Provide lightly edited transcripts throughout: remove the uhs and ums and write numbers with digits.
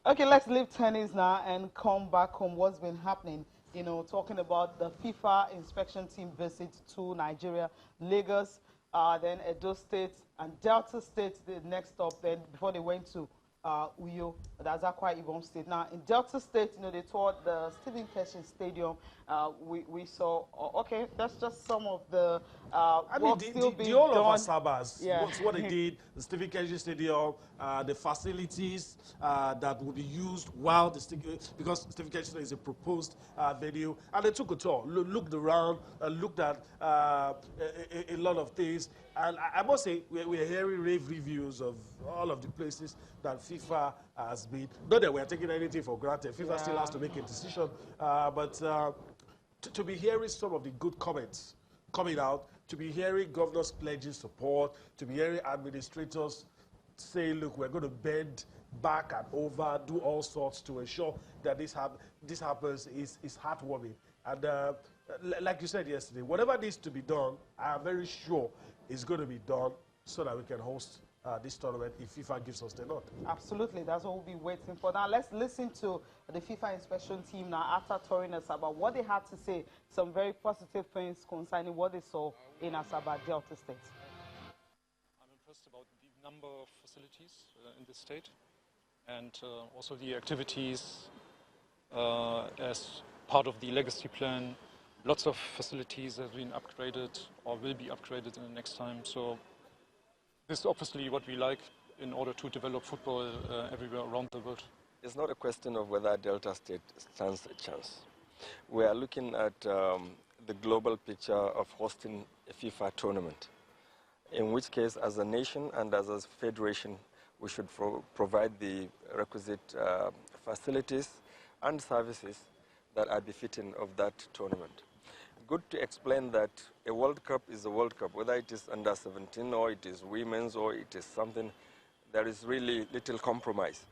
Okay, let's leave tennis now and come back home. What's been happening? You know, talking about the FIFA inspection team visit to Nigeria, Lagos, then Edo State and Delta State, the next stop. Then before they went to Uyo, that's Akwa Ibom State. Now in Delta State, you know, they toured the Stephen Keshi Stadium. We saw. Okay, that's just some of the I mean, work still the being whole of done. Asabas, Yeah. what they did, the Stephen Keshi Stadium, the facilities that will be used while because Stephen Keshi is a proposed venue, and they took a tour, looked around, looked at a lot of things, and I must say, we're hearing rave reviews of all of the places that FIFA has been. Not that we're taking anything for granted, FIFA still has to make a decision, but to be hearing some of the good comments coming out, to be hearing governors pledging support, to be hearing administrators say, look, we're going to bend back and over, do all sorts to ensure that this happens is heartwarming. And like you said yesterday, whatever needs to be done, I am very sure is going to be done so that we can host this tournament if FIFA gives us the nod. Absolutely, that's what we'll be waiting for. Now let's listen to the FIFA inspection team now after touring Asaba, what they had to say, some very positive things concerning what they saw in Asaba, Delta State. I'm impressed about the number of facilities in this state and also the activities as part of the legacy plan. Lots of facilities have been upgraded or will be upgraded in the next time. So this is obviously what we like in order to develop football everywhere around the world. It's not a question of whether Delta State stands a chance. We are looking at the global picture of hosting a FIFA tournament, in which case, as a nation and as a federation, we should provide the requisite facilities and services that are befitting of that tournament. Good to explain that a World Cup is a World Cup, whether it is under 17 or it is women's or it is something, there is really little compromise.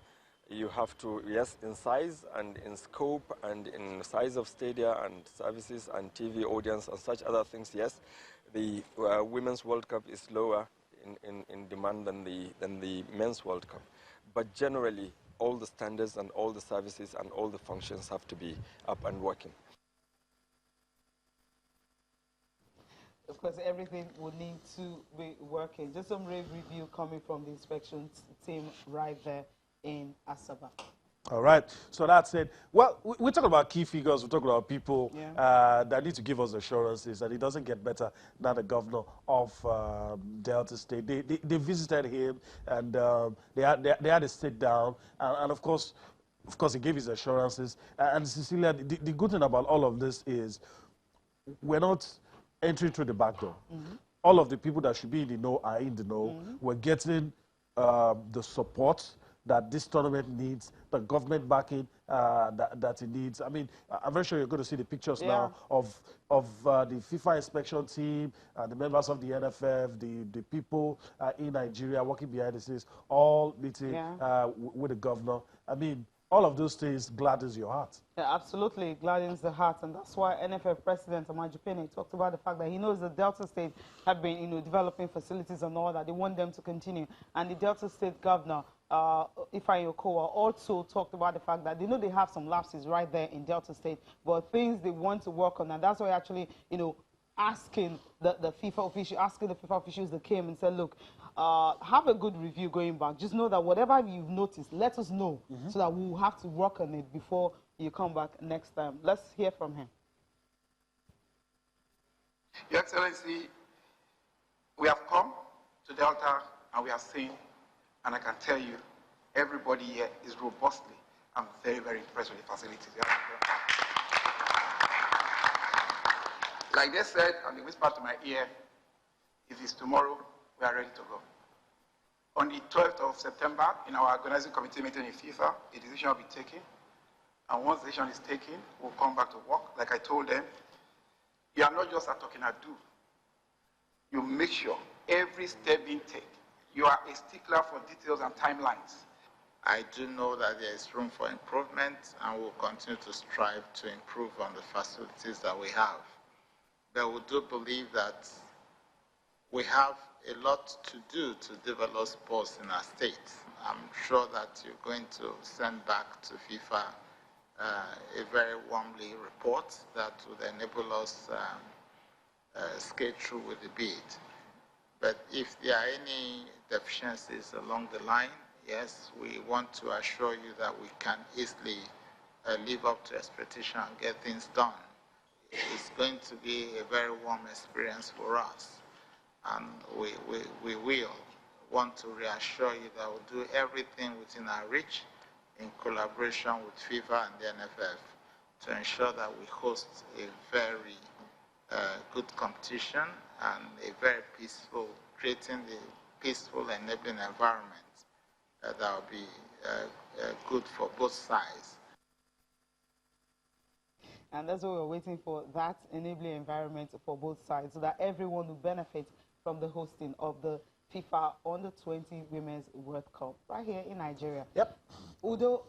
You have to, yes, in size and in scope and in size of stadia and services and TV audience and such other things, yes, the Women's World Cup is lower in demand than the Men's World Cup. But generally, all the standards and all the services and all the functions have to be up and working. Of course, everything will need to be working. Just some rave review coming from the inspection team right there in Asaba. All right, so that's it. Well, we're talking about key figures, we're talking about people that need to give us assurances that it doesn't get better than the governor of Delta State. They visited him and they had a sit down, and of course, he gave his assurances. And Cecilia, the good thing about all of this is we're not entering through the back door. All of the people that should be in the know are in the know. We're getting the support that this tournament needs, the government backing that it needs. I mean, I'm very sure you're going to see the pictures now of the FIFA inspection team, the members of the NFF, the people in Nigeria working behind the scenes, all meeting with the governor. I mean, all of those things gladdens your heart. Yeah, absolutely, gladdens the heart, and that's why NFF President Amaju Pene talked about the fact that he knows the Delta State have been, you know, developing facilities and all that. They want them to continue, and the Delta State Governor Ifeanyi Okowa also talked about the fact that they know they have some lapses right there in Delta State, but things they want to work on, and that's why actually, you know, asking the FIFA officials that came and said, look, have a good review going back. Just know that whatever you've noticed, let us know so that we'll have to work on it before you come back next time. Let's hear from him. Your Excellency, we have come to Delta and we have seen, and I can tell you, everybody here is robustly. I'm very, very impressed with the facilities. Like they said, and they whispered to my ear, if it's tomorrow, we are ready to go. On the 12th of September, in our organizing committee meeting in FIFA, a decision will be taken. And once the decision is taken, we'll come back to work. Like I told them, you are not just a talking a do. You make sure every step being taken, you are a stickler for details and timelines. I do know that there is room for improvement and we'll continue to strive to improve on the facilities that we have. But we do believe that we have a lot to do to develop sports in our state. I'm sure that you're going to send back to FIFA a very warmly report that would enable us skate through with the bid. But if there are any deficiencies along the line, yes, we want to assure you that we can easily live up to expectation and get things done. It's going to be a very warm experience for us. And we will want to reassure you that we'll do everything within our reach in collaboration with FIFA and the NFF to ensure that we host a very good competition and a very peaceful, creating the peaceful enabling environment that will be good for both sides. And that's what we're waiting for, that enabling environment for both sides, so that everyone will benefit from the hosting of the FIFA Under-20 Women's World Cup right here in Nigeria. Yep. Udo,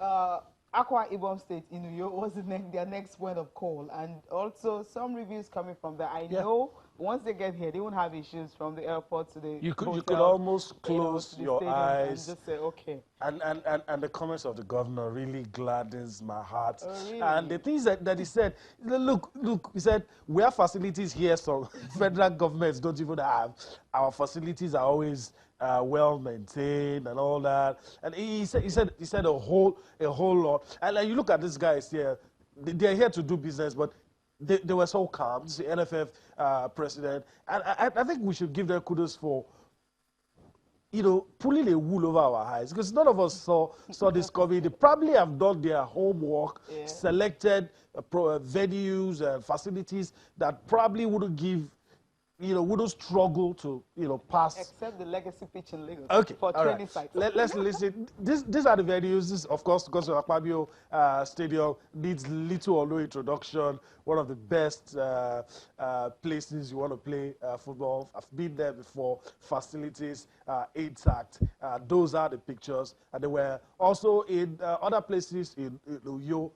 Akwa Ibom State in Uyo was their next point of call, and also some reviews coming from there. I know once they get here, they won't have issues from the airport to the You could hotel, almost close you know, your eyes and just say, okay. And the comments of the governor really gladdens my heart. Oh, really? And the things that he said, look, he said, we have facilities here, so federal governments don't even have. Our facilities are always well maintained and all that. And he said a whole lot. And you look at these guys here, they're here to do business, but they were so calm. This is the NFF president. And I think we should give them kudos for, you know, pulling a wool over our eyes, because none of us saw this coming. They probably have done their homework, selected venues and facilities that probably wouldn't give, you know, wouldn't struggle to, you know, pass. Except the legacy pitch in Lagos. Okay, for training sites. Let's listen. These are the venues. This, of course, because of Akpabio Stadium needs little or no introduction. One of the best places you want to play football. I've been there before. Facilities intact. Those are the pictures. And they were also in other places in Uyo.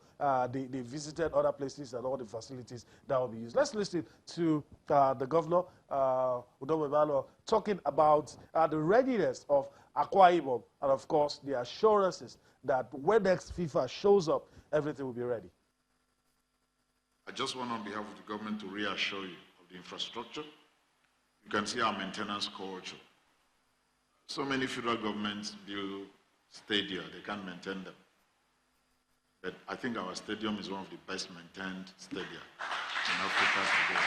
They visited other places and all the facilities that will be used. Let's listen to the governor, Udom Emmanuel, talking about the readiness of Akwa Ibom and, of course, the assurances that when next FIFA shows up, everything will be ready. I just want, on behalf of the government, to reassure you of the infrastructure. You can see our maintenance culture. So many federal governments build stadia, they can't maintain them. But I think our stadium is one of the best maintained stadia in Africa today.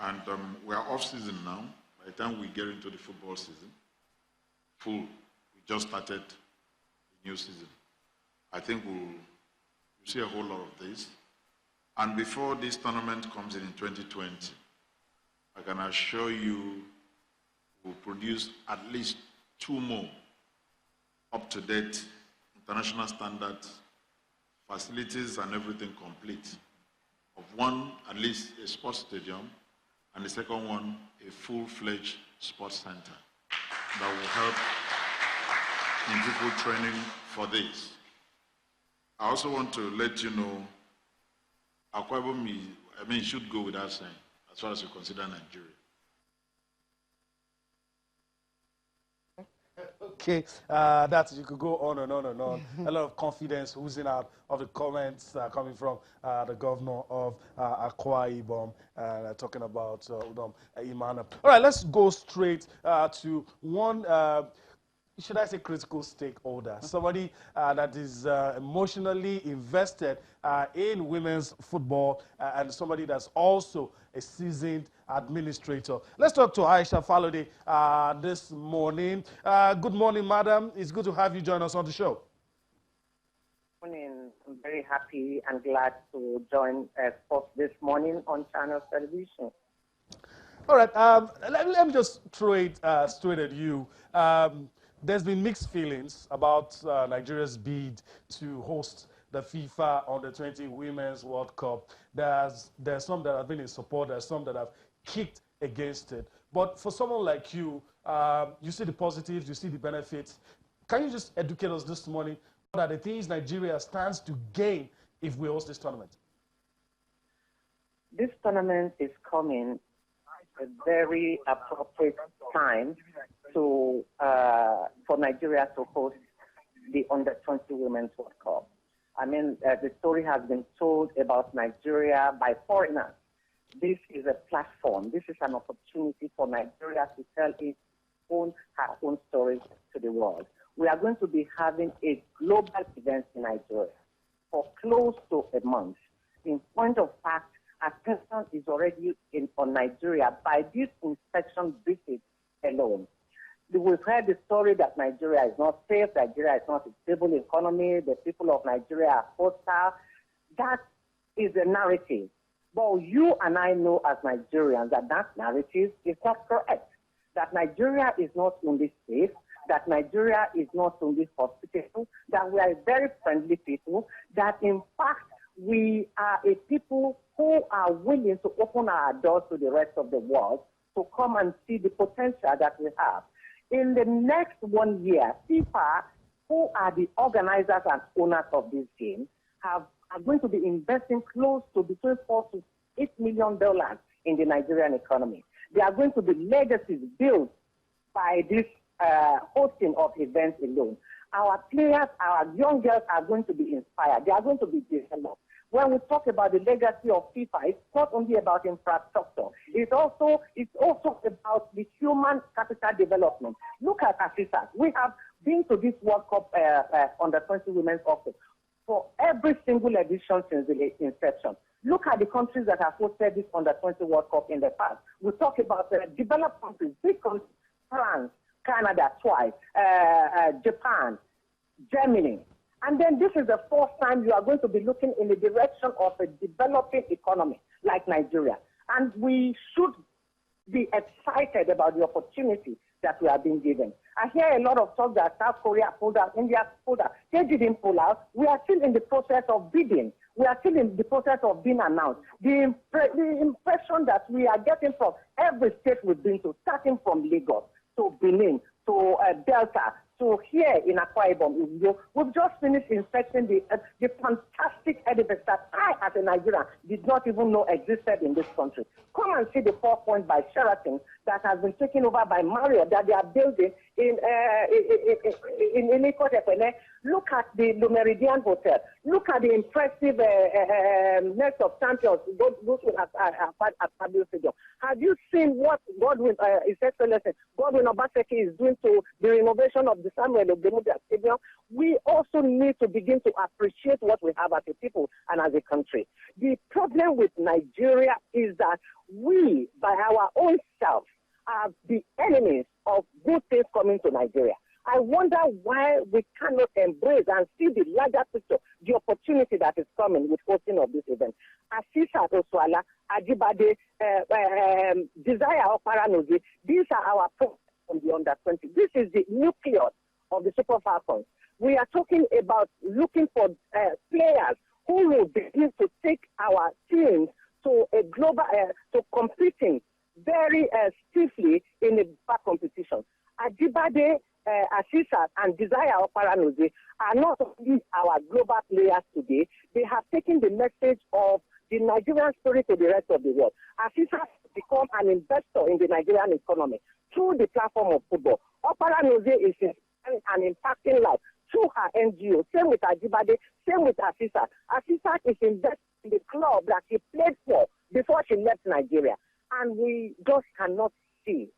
And we are off season now. By the time we get into the football season, we just started the new season. I think we'll see a whole lot of this. And before this tournament comes in 2020, I can assure you we'll produce at least 2 more up-to-date international standards, facilities and everything complete. Of one, at least a sports stadium, and the second one, a full-fledged sports center that will help in people training for this. I also want to let you know, Akwa Ibom should go without saying, as far as you consider Nigeria. Okay, you could go on and on and on. A lot of confidence oozing out of the comments coming from the governor of Akwa Ibom, talking about Udom Emmanuel. All right, let's go straight to one, should I say, critical stakeholder, somebody that is emotionally invested in women's football, and somebody that's also a seasoned administrator. Let's talk to Aisha Falode this morning. Good morning, madam. It's good to have you join us on the show. Good morning. I'm very happy and glad to join sports this morning on Channel Television. All right. Let me just throw it straight at you. There's been mixed feelings about Nigeria's bid to host the FIFA Under-20 Women's World Cup. There's some that have been in support. There's some that have kicked against it. But for someone like you, you see the positives, you see the benefits. Can you just educate us this morning? What are the things Nigeria stands to gain if we host this tournament? This tournament is coming a very appropriate time to for Nigeria to host the Under-20 Women's World Cup. I mean, the story has been told about Nigeria by foreigners. This is a platform. This is an opportunity for Nigeria to tell her own story to the world. We are going to be having a global event in Nigeria for close to a month. In point of fact, attention is already on Nigeria by this inspection visit alone. We've heard the story that Nigeria is not safe, Nigeria is not a stable economy, the people of Nigeria are hostile. That is a narrative. But you and I know as Nigerians that that narrative is not correct. That Nigeria is not only safe, that Nigeria is not only hospitable, that we are a very friendly people, that in fact we are a people who are willing to open our doors to the rest of the world to come and see the potential that we have. In the next 1 year, FIFA, who are the organizers and owners of this game, are going to be investing close to between $4 to $8 million in the Nigerian economy. There are going to be legacies built by this hosting of events alone. Our players, our young girls are going to be inspired. They are going to be developed. When we talk about the legacy of FIFA, it's not only about infrastructure. It's also about the human capital development. Look at Asisa. We have been to this World Cup Under-20 Women's Cup for every single edition since the inception. Look at the countries that have hosted this Under-20 World Cup in the past. We talk about developed countries, big countries, France, Canada twice, Japan, Germany. And then this is the first time you are going to be looking in the direction of a developing economy like Nigeria. And we should be excited about the opportunity that we are being given. I hear a lot of talk that South Korea pulled out, India pulled out. They didn't pull out. We are still in the process of bidding. We are still in the process of being announced. The impression that we are getting from every state we've been to, starting from Lagos to Benin to Delta, so here in Akwa Ibom, we've just finished inspecting the fantastic edifice that I, as a Nigerian, did not even know existed in this country. Come and see the 4 Point by Sheraton that has been taken over by Marriott that they are building in Ikotepene. Look at the Le Méridien Hotel. Look at the impressive Nest of Champions, those at Fabio Stadium. Have you seen what Godwin, His Excellency, Godwin Obaseki is doing to the renovation of the Samuel Ogbemudia Stadium? We also need to begin to appreciate what we have as a people and as a country. The problem with Nigeria is that we, by our own self, are the enemies of good things coming to Nigeria. I wonder why we cannot embrace and see the larger picture, the opportunity that is coming with hosting of this event. Asisa Oswala, Ajibade, Desire Oparanozi, these are our programs from the Under-20. This is the nucleus of the Super Falcons. We are talking about looking for players who will begin to take our teams to a global, to competing very stiffly in a back competition. Ajibade, Asisa, and Desire Oparanozi are not only our global players today, they have taken the message of the Nigerian story to the rest of the world. Asisa has become an investor in the Nigerian economy through the platform of football. Oparanozi is inspiring and impacting life through her NGO. Same with Ajibade, same with Asisa. Asisa is investing in the club that she played for before she left Nigeria. And we just cannot see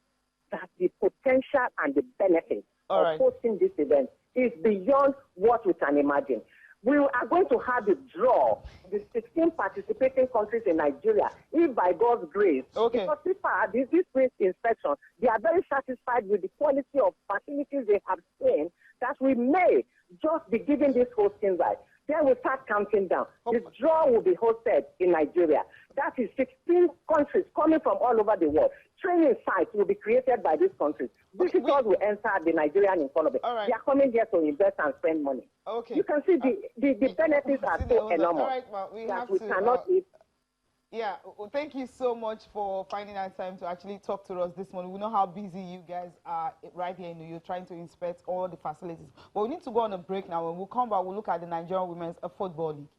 that the potential and the benefits of hosting this event is beyond what we can imagine. We are going to have a draw the 16 participating countries in Nigeria, if by God's grace. Because FIFA, this inspection, they are very satisfied with the quality of facilities they have seen, that we may just be giving this hosting right. Then we start counting down. The draw will be hosted in Nigeria. That is 16 countries coming from all over the world. Training sites will be created by these countries. Visitors will enter the Nigerian economy. They are coming here to invest and spend money. You can see the benefits are so enormous that we cannot eat. Yeah, well, thank you so much for finding that time to actually talk to us this morning. We know how busy you guys are right here. You're trying to inspect all the facilities. But we need to go on a break now. When we come back, we'll look at the Nigerian Women's Football League.